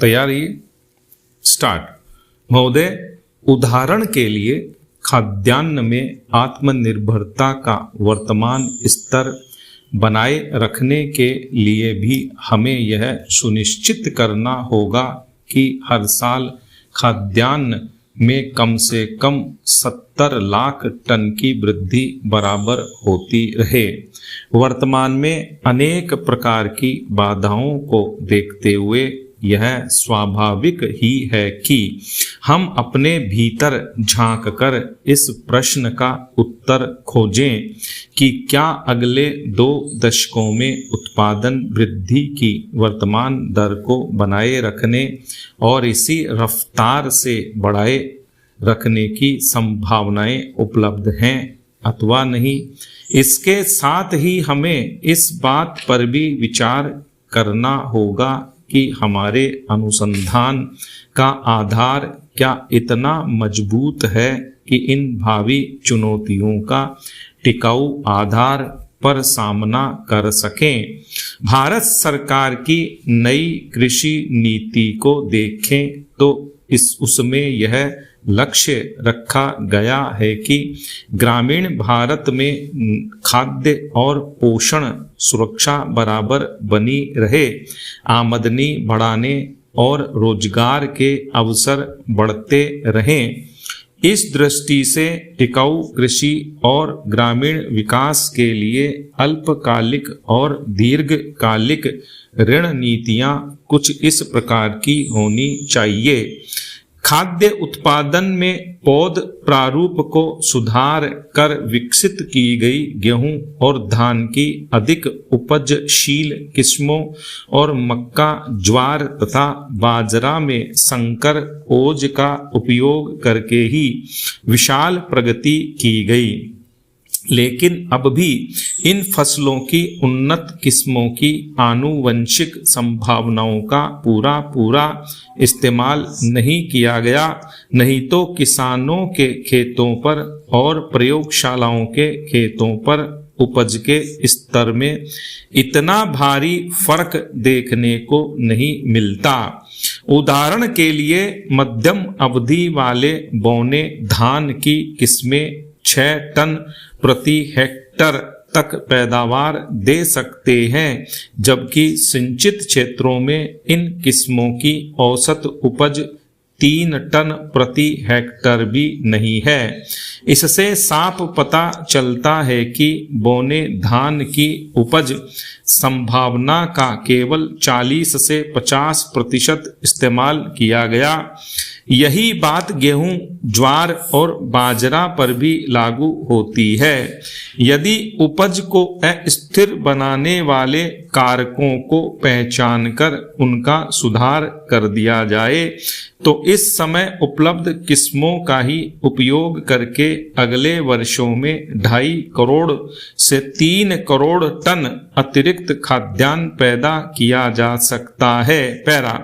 तैयारी स्टार्ट। महोदय, उदाहरण के लिए खाद्यान्न में आत्मनिर्भरता का वर्तमान स्तर बनाए रखने के लिए भी हमें यह सुनिश्चित करना होगा कि हर साल खाद्यान्न में कम से कम 70 लाख टन की वृद्धि बराबर होती रहे। वर्तमान में अनेक प्रकार की बाधाओं को देखते हुए यह स्वाभाविक ही है कि हम अपने भीतर झांककर इस प्रश्न का उत्तर खोजें कि क्या अगले 2 दशकों में उत्पादन वृद्धि की वर्तमान दर को बनाए रखने और इसी रफ्तार से बढ़ाए रखने की संभावनाएं उपलब्ध हैं अथवा नहीं। इसके साथ ही हमें इस बात पर भी विचार करना होगा कि हमारे अनुसंधान का आधार क्या इतना मजबूत है कि इन भावी चुनौतियों का टिकाऊ आधार पर सामना कर सकें। भारत सरकार की नई कृषि नीति को देखें तो उसमें यह लक्ष्य रखा गया है कि ग्रामीण भारत में खाद्य और पोषण सुरक्षा बराबर बनी रहे, आमदनी बढ़ाने और रोजगार के अवसर बढ़ते रहें। इस दृष्टि से टिकाऊ कृषि और ग्रामीण विकास के लिए अल्पकालिक और दीर्घकालिक ऋण नीतियां कुछ इस प्रकार की होनी चाहिए। खाद्य उत्पादन में पौध प्रारूप को सुधार कर विकसित की गई गेहूं और धान की अधिक उपजशील किस्मों और मक्का, ज्वार तथा बाजरा में संकर ओज का उपयोग करके ही विशाल प्रगति की गई। लेकिन अब भी इन फसलों की उन्नत किस्मों की आनुवंशिक संभावनाओं का पूरा इस्तेमाल नहीं किया गया, नहीं तो किसानों के खेतों पर और प्रयोगशालाओं के खेतों पर उपज के स्तर में इतना भारी फर्क देखने को नहीं मिलता। उदाहरण के लिए मध्यम अवधि वाले बौने धान की किस्में 6 टन प्रति हेक्टर तक पैदावार दे सकते हैं, जबकि सिंचित क्षेत्रों में इन किस्मों की औसत उपज 3 टन प्रति हेक्टर भी नहीं है। इससे साफ पता चलता है कि बौने धान की उपज संभावना का केवल 40 से 50% इस्तेमाल किया गया। यही बात गेहूं, ज्वार और बाजरा पर भी लागू होती है। यदि उपज को अस्थिर बनाने वाले कारकों को पहचानकर उनका सुधार कर दिया जाए तो इस समय उपलब्ध किस्मों का ही उपयोग करके अगले वर्षों में 2.5 करोड़ से 3 करोड़ टन अतिरिक्त खाद्यान्न पैदा किया जा सकता है। पैरा,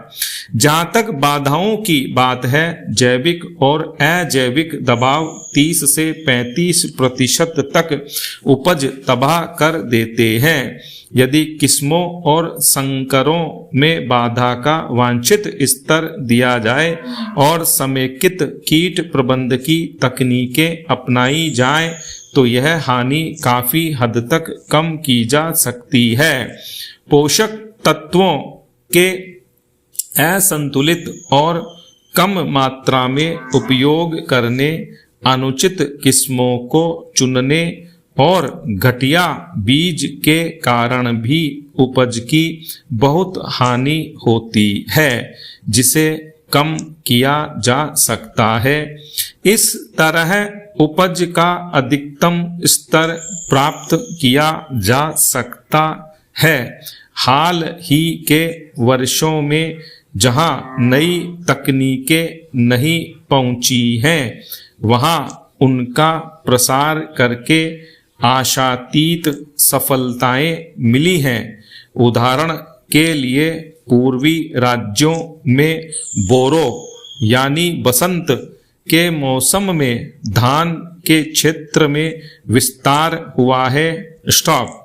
जहां तक बाधाओं की बात है, जैविक और अजैविक दबाव 30 से 35% तक उपज तबाह कर देते हैं। यदि किस्मों और संकरों में बाधा का वांछित स्तर दिया जाए और समेकित कीट प्रबंधन की तकनीकें अपनाई जाएं तो यह हानि काफी हद तक कम की जा सकती है। पोषक तत्वों के असंतुलित और कम मात्रा में उपयोग करने, अनुचित किस्मों को चुनने और घटिया बीज के कारण भी उपज की बहुत हानि होती है, जिसे कम किया जा सकता है। इस तरह उपज का अधिकतम स्तर प्राप्त किया जा सकता है। हाल ही के वर्षों में जहां नई तकनीकें नहीं पहुंची हैं, वहां उनका प्रसार करके आशातीत सफलताएं मिली हैं। उदाहरण के लिए पूर्वी राज्यों में बोरो यानी बसंत के मौसम में धान के क्षेत्र में विस्तार हुआ है। स्टॉप।